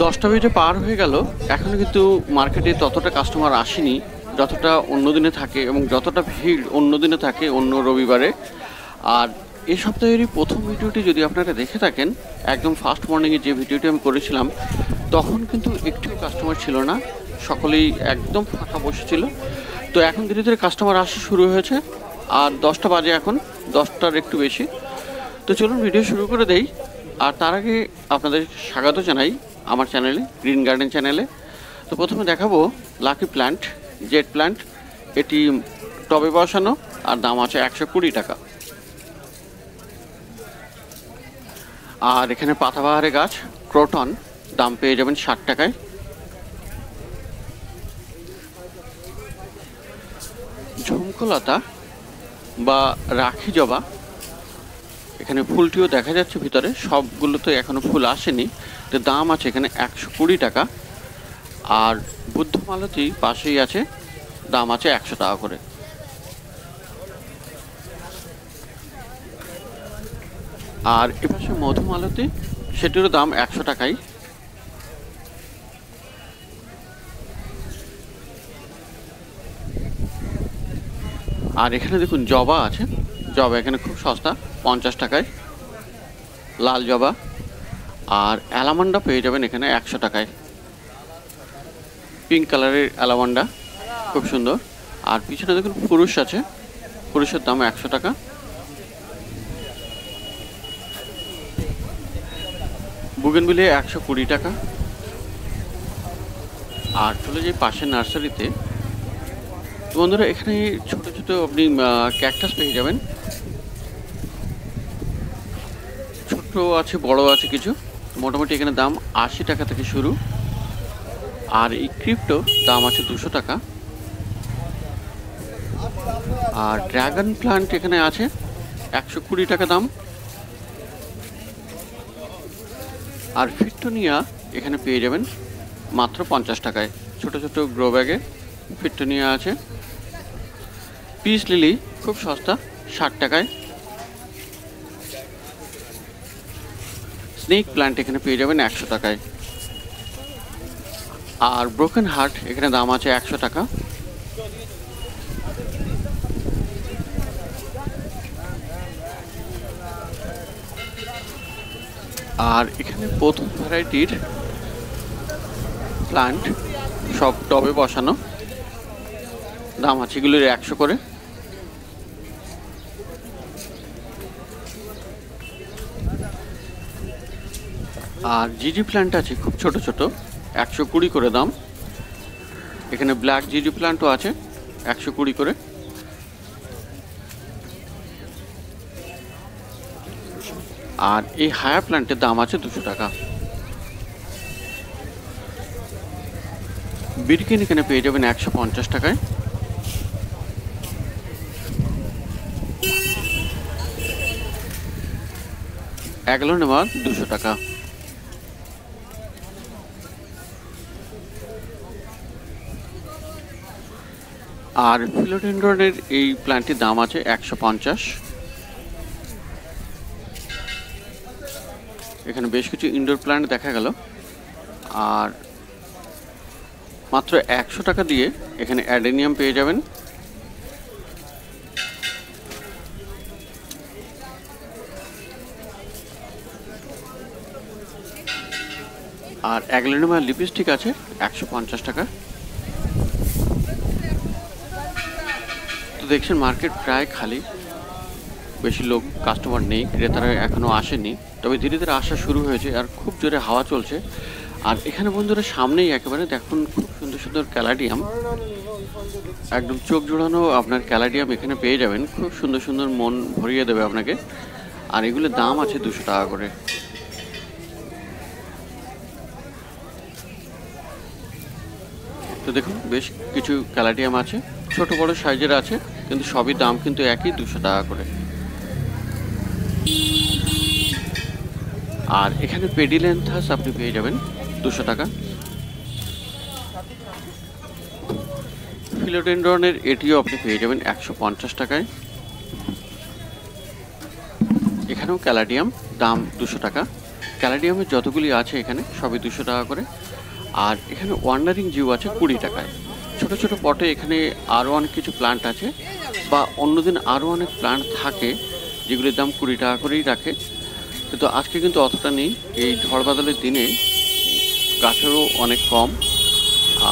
10টা বেজে পার হয়ে গেল, এখনও কিন্তু মার্কেটে ততটা কাস্টমার আসেনি যতটা অন্য দিনে থাকে এবং যতটা ভিড় অন্য দিনে থাকে অন্য রবিবারে। আর এই সপ্তাহেরই প্রথম ভিডিওটি যদি আপনারা দেখে থাকেন, একদম ফার্স্ট মর্নিংয়ে যে ভিডিওটি আমি করেছিলাম তখন কিন্তু একটিও কাস্টমার ছিল না, সকলেই একদম ফাঁকা বসেছিল। তো এখন ধীরে ধীরে কাস্টমার আসা শুরু হয়েছে, আর 10টা বাজে, এখন 10টার একটু বেশি। তো চলুন ভিডিও শুরু করে দেই। আর তার আগে আপনাদের স্বাগত জানাই আমার চ্যানেলে, গ্রিন গার্ডেন চ্যানেলে। তো প্রথমে দেখাবো লাকি প্ল্যান্ট, জেড প্ল্যান্ট। এটি টবে বসানো, আর দাম আছে 120 টাকা। আর এখানে পাতাবাহারে গাছ ক্রোটন, দাম পেয়ে যাবেন 60 টাকায়। ঝুমকোলতা বা রাখি জবা, এখানে ফুলটিও দেখা যাচ্ছে ভিতরে, সবগুলোতে এখনো ফুল আসেনি। তো দাম আছে এখানে 120 টাকা। আর বুদ্ধমালতী পাশেই আছে, দাম আছে 100 টাকা করে। আর এপাশে মধুমালতী, সেটিরও দাম 100 টাকাই। আর এখানে দেখুন জবা আছে, জবা এখানে খুব সস্তা, 50 টাকায় লাল জবা। আর অ্যালামান্ডা পেয়ে যাবেন এখানে 100 টাকায়, পিঙ্ক কালারের অ্যালামান্ডা, খুব সুন্দর। আর পিছনে দেখুন পুরুষ আছে, পুরুষের দাম 100 টাকা। বুগেনভিলিয়া 120 টাকা। আর চলে যাই পাশের নার্সারিতে। তো বন্ধুরা, এখানে ছোট ছোট আপনি ক্যাকটাস পেয়ে যাবেন, ছোট আছে বড় আছে কিছু। মোটামুটি এখানে দাম 80 টাকা থেকে শুরু। আর এই ক্রিপ্টো দাম আছে 200 টাকা। আর ড্রাগন প্লান্ট এখানে আছে 120 টাকা দাম। আর ফিট্টোনিয়া এখানে পেয়ে যাবেন মাত্র 50 টাকায়, ছোট ছোট গ্রো ব্যাগে ফিট্টোনিয়া আছে। পিস লিলি খুব সস্তা, 60 টাকায়। স্নেক প্ল্যান্ট এখানে পেয়ে যাবেন 100 টাকায়। আর ব্রোকেন হার্ট এখানে দাম আছে 100 টাকা। আর এখানে প্রথম ভ্যারাইটির প্ল্যান্ট, সব টবে বসানো, দাম আছে এগুলির 100 করে। আর জিজি প্ল্যান্ট আছে খুব ছোট ছোট, 120 করে দাম। এখানে ব্ল্যাক জিজি প্ল্যান্টও আছে 120 করে। আর এই হায়ার প্ল্যান্টের দাম আছে 200 টাকা। বিরকিন এখানে পেয়ে যাবেন 150 টাকায়। অ্যাগ্লোনেমা 200 টাকা। আর ফিলোডেন্ড্রনের এই প্ল্যান্টটির দাম আছে 150। এখানে বেশ কিছু ইনডোর প্ল্যান্ট দেখা গেল। আর মাত্র 100 টাকা দিয়ে এখানে অ্যাডেনিয়াম পেয়ে যাবেন। আর অ্যাগ্লোনেমা লিপস্টিক আছে 150 টাকা। তো দেখছেন মার্কেট প্রায় খালি, বেশি লোক কাস্টমার নেই, ক্রেতারা এখনও আসেনি, তবে ধীরে ধীরে আসা শুরু হয়েছে। আর খুব জোরে হাওয়া চলছে। আর এখানে বন্ধুরা সামনেই একেবারে দেখুন খুব সুন্দর সুন্দর ক্যালাডিয়াম, একদম চোখ জোড়ানো আপনার ক্যালাডিয়াম এখানে পেয়ে যাবেন, খুব সুন্দর সুন্দর, মন ভরিয়ে দেবে আপনাকে। আর এগুলোর দাম আছে 200 টাকা করে। তো দেখুন বেশ কিছু ক্যালাডিয়াম আছে, ছোট বড় সাইজের আছে, কিন্তু সবই দাম কিন্তু একই, 200 টাকা করে। আর এখানে পেডিলেন্থাস আপনি পেয়ে যাবেন 200 টাকা। ফিলোডেন্ড্রনের এটিও আপনি পেয়ে যাবেন 150 টাকায়। এখানেও ক্যালাডিয়াম, দাম 200 টাকা। ক্যালেডিয়ামের যতগুলি আছে এখানে সবই 200 টাকা করে। আর এখানে ওয়ান্ডারিং জিউ আছে 20 টাকায়। ছোট ছোট পটে এখানে আরও অনেক কিছু প্লান্ট আছে, বা অন্যদিন আরও অনেক প্লান্ট থাকে যেগুলির দাম 20 টাকা করেই রাখে, কিন্তু আজকে কিন্তু অতটা নেই। এই ঝড় বাদলের দিনে গাছেরও অনেক কম,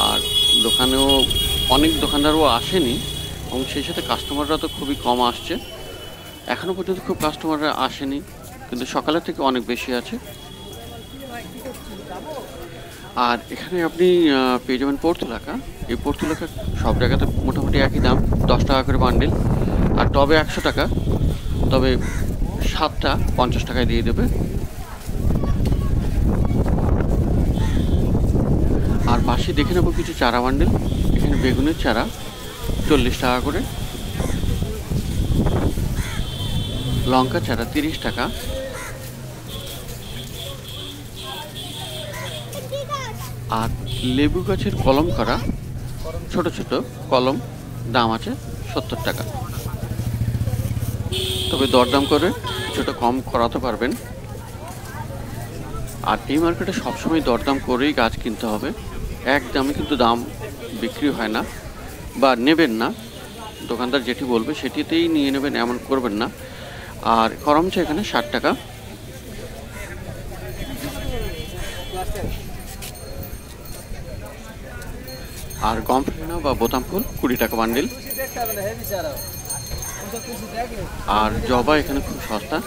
আর দোকানেও অনেক দোকানদারও আসেনি, এবং সেই সাথে কাস্টমাররা তো খুবই কম আসছে। এখনও পর্যন্ত খুব কাস্টমাররা আসেনি, কিন্তু সকালের থেকে অনেক বেশি আছে। আর এখানে আপনি পেয়ে যাবেন পর্তুলাকা। এই পর্তুলাকা সব জায়গাতে মোটামুটি একই দাম, 10 টাকা করে বান্ডিল। আর টবে 100 টাকা, তবে 7টা 50 টাকায় দিয়ে দেবে। আর পাশে দেখে নেবো কিছু চারা বান্ডিল। এখানে বেগুনের চারা 40 টাকা করে, লঙ্কা চারা 30 টাকা, আর লেবু গাছের কলম করা ছোট ছোট কলম দাম আছে 70 টাকা। তবে দরদাম করে কিছুটা কম করাতে পারবেন। আর এই মার্কেটে সবসময় দরদাম করেই গাছ কিনতে হবে, একদমই কিন্তু দাম বিক্রি হয় না, বা নেবেন না। দোকানদার যেটি বলবে সেটিতেই নিয়ে নেবেন, এমন করবেন না। আর করমচা এখানে 60 টাকা। আর গমফিনা বা বোতাম ফুল 20 টাকা বান্ডিল। আর জবা এখানে খুব সস্তা,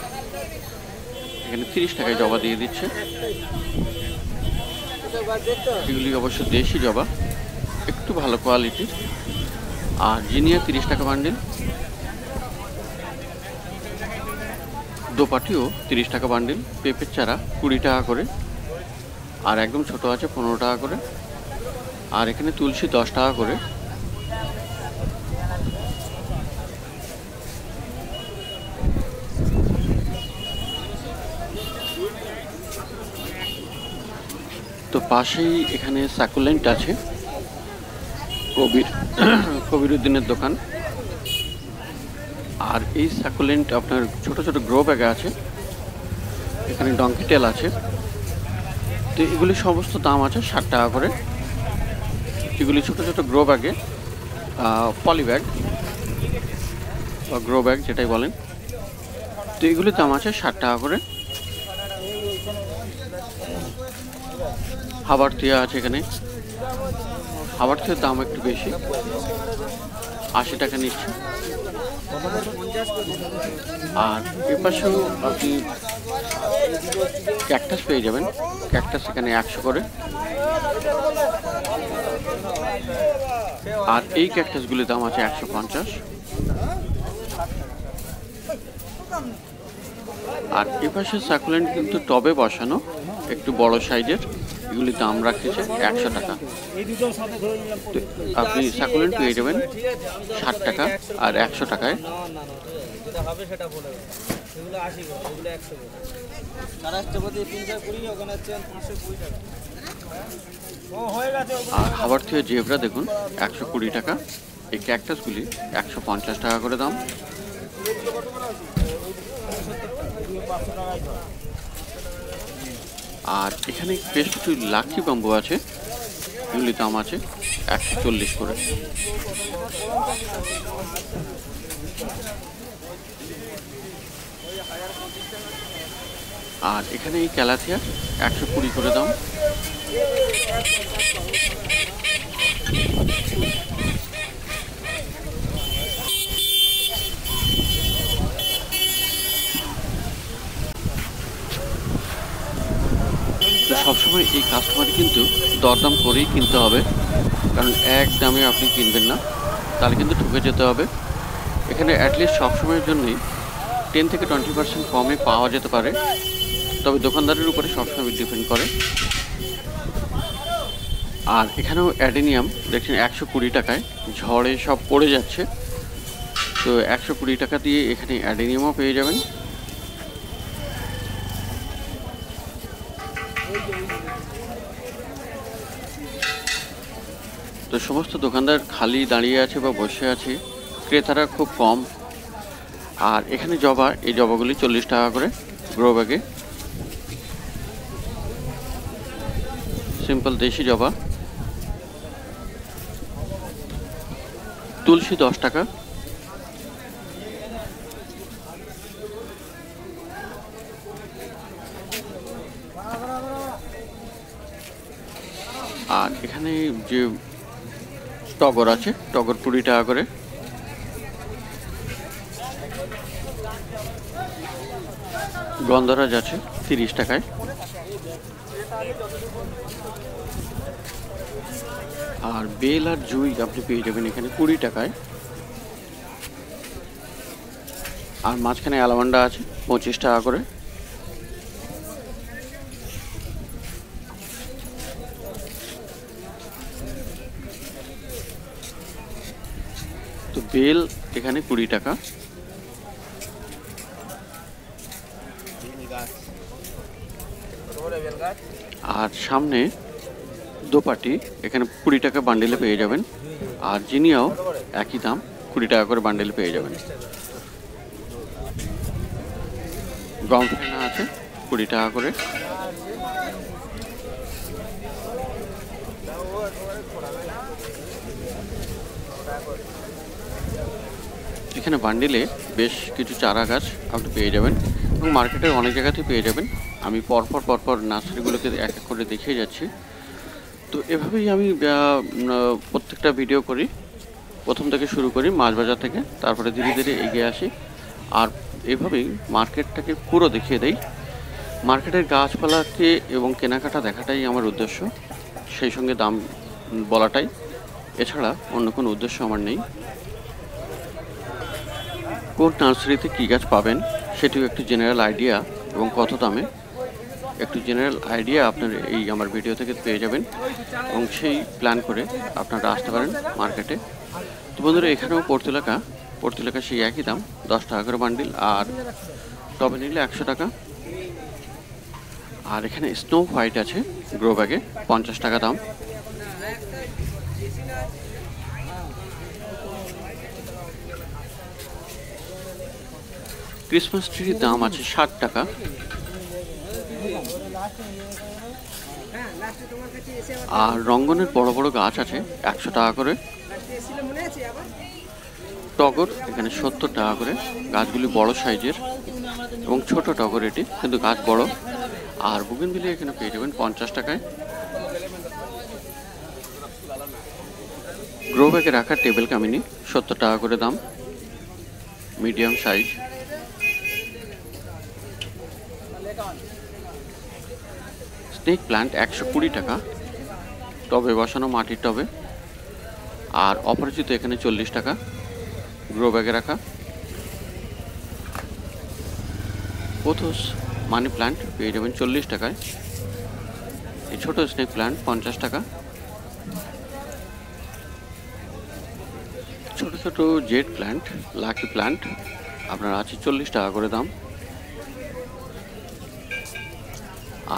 এখানে 30 টাকায় জবা দিয়ে দিচ্ছে। এগুলি অবশ্য দেশি জবা, একটু ভালো কোয়ালিটির। আর জিনিয়া 30 টাকা বান্ডিল। দোপাটিও 30 টাকা বান্ডিল। পেঁপের চারা 20 টাকা করে, আর একদম ছোট আছে 15 টাকা করে। আর এখানে তুলসী 10 টাকা করে। তো পাশেই এখানে সাকুলেন্ট আছে, কবিরুদ্দিনের দোকান। আর এই সাকুলেন্ট আপনার ছোট ছোট গ্রো ব্যাগে আছে। এখানে ডঙ্কি টেল আছে। তো এগুলি সমস্ত দাম আছে 60 টাকা করে। এগুলি ছোট ছোট গ্রো ব্যাগে, পলি ব্যাগ বা গ্রো ব্যাগ যেটাই বলেন। তো এগুলির দাম আছে 60 টাকা করে। হাবারথিয়া আছে এখানে। হাবারথিয়ার দাম একটু বেশি, 80 টাকা নিচ্ছে। আর এর পাশেও আপনি ক্যাকটাস পেয়ে যাবেন। ক্যাকটাস এখানে 100 করে। আর এই ক্যাকটাসগুলির দাম আছে 150। আর এ পাশে সাকুলেন্ট কিন্তু টবে বসানো, একটু বড় সাইজের। এগুলির দাম রাখতেছে 100 টাকা। তো আপনি সাকুলেন্ট পেয়ে যাবেন 60 টাকা আর 100 টাকায়। আর হাবারথিয়া জেব্রা দেখুন 120 টাকা। এই ক্যাকটাসগুলি 150 টাকা করে দাম। আর এখানে বেশ কিছু লাকি বাম্বু আছে, এগুলির দাম আছে 140 করে। আর এখানে এই ক্যালাথিয়া 120 করে দাম। তো সবসময় এই কাস্টমারই কিন্তু দরদাম করেই কিনতে হবে, কারণ এক দামে আপনি কিনবেন না, তাহলে কিন্তু ঠকে যেতে হবে। এখানে অ্যাটলিস্ট সবসময়ের জন্যই 10 থেকে 20% কমে পাওয়া যেতে পারে, তবে দোকানদারের উপরে সবসময় ডিপেন্ড করে। আর এখানেও অ্যাডেনিয়াম দেখছেন 120 টাকায়, ঝড়ে সব পড়ে যাচ্ছে। তো 120 টাকা দিয়ে এখানে অ্যাডেনিয়ামও পেয়ে যাবেন। তো সমস্ত দোকানদার খালি দাঁড়িয়ে আছে বা বসে আছে, ক্রেতারা খুব কম। আর এখানে জবা, এই জবাগুলি 40 টাকা করে গ্রো ব্যাগে। সিম্পল দেশি জবা, তুলসী 10 টাকা, আর এখানে যে টগর আছে টগর 20 টাকা করে, গন্ধরাজ আছে 30 টাকায়, আর বেল আর জুই আপনি পেয়ে যাবেন এখানে 20 টাকায়, আর মাঝখানে অ্যালামান্ডা আছে 25 টাকা করে। তো বেল এখানে 20 টাকা, আর সামনে দোপাটি এখানে 20 টাকা বান্ডেলে পেয়ে যাবেন, আর জিনিয়াও একই দাম 20 টাকা করে বান্ডেলে পেয়ে যাবেন। গম ফেনা আছে 20 টাকা করে, এখানে বান্ডিলে বেশ কিছু চারা গাছ আপনি পেয়ে যাবেন এবং মার্কেটের অনেক জায়গাতেই পেয়ে যাবেন। আমি পরপর নার্সারিগুলোকে এক এক করে দেখিয়ে যাচ্ছি। তো এভাবেই আমি প্রত্যেকটা ভিডিও করি, প্রথম থেকে শুরু করি মাছ বাজার থেকে, তারপরে ধীরে ধীরে এগিয়ে আসি, আর এভাবেই মার্কেটটাকে পুরো দেখিয়ে দেই। মার্কেটের গাছপালাকে এবং কেনাকাটা দেখাটাই আমার উদ্দেশ্য, সেই সঙ্গে দাম বলাটাই, এছাড়া অন্য কোনো উদ্দেশ্য আমার নেই। কোন নার্সারিতে কী গাছ পাবেন সেটিও একটু জেনারেল আইডিয়া এবং কত দামে একটু জেনারেল আইডিয়া আপনার এই আমার ভিডিও থেকে পেয়ে যাবেন এবং সেই প্ল্যান করে আপনারা আসতে পারেন মার্কেটে। তো বন্ধুরা, এখানেও পর্তুলাকা সেই একই দাম 10 টাকা করে বান্ডিল, আর টবে নিলে 100 টাকা। আর এখানে স্নো হোয়াইট আছে গ্রো ব্যাগে 50 টাকা দাম। ক্রিসমাস ট্রির দাম আছে 60 টাকা, আর রঙ্গনের বড় বড় গাছ আছে 100 টাকা করে। টগর এখানে 70 টাকা করে, গাছগুলি বড় সাইজের এবং ছোট টগর এটি, কিন্তু গাছ বড়। আর বুগেনভিলিয়া এখানে পেয়ে যাবেন 50 টাকায়। গ্রো ব্যাগে রাখা টেবিল কামিনী 70 টাকা করে দাম, মিডিয়াম সাইজ। স্নেক প্ল্যান্ট 120 টাকা, টবে বসানো মাটির টবে। আর অপরাজিত এখানে 40 টাকা, গ্রো ব্যাগে রাখা। পোথোস মানি প্ল্যান্ট পেয়ে যাবেন 40 টাকায়। এই ছোট স্নেক প্ল্যান্ট 50 টাকা। ছোট ছোট জেড প্ল্যান্ট, লাকি প্ল্যান্ট আপনার আছে 40 টাকা করে দাম।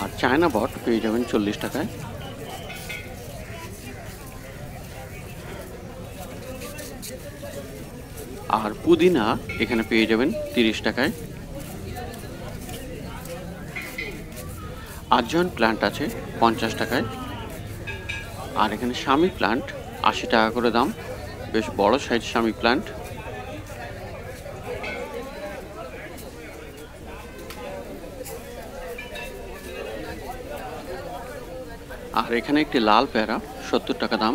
আর চায়না বট পেয়ে যাবেন 40 টাকায়। আর পুদিনা এখানে পেয়ে যাবেন 30 টাকায়। আজওয়ান প্ল্যান্ট আছে 50 টাকায়। আর এখানে শামি প্ল্যান্ট 80 টাকা করে দাম, বেশ বড় সাইজ শামি প্ল্যান্ট। আর এখানে একটি লাল পেয়ারা 70 টাকা দাম।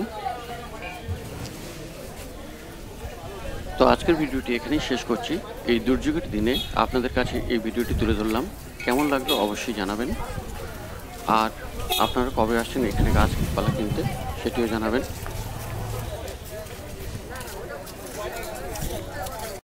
তো আজকের ভিডিওটি এখানেই শেষ করছি। এই দুর্যোগের দিনে আপনাদের কাছে এই ভিডিওটি তুলে ধরলাম, কেমন লাগলো অবশ্যই জানাবেন। আর আপনারা কবে আসছেন এখানে গাছপালা কিনতে সেটিও জানাবেন।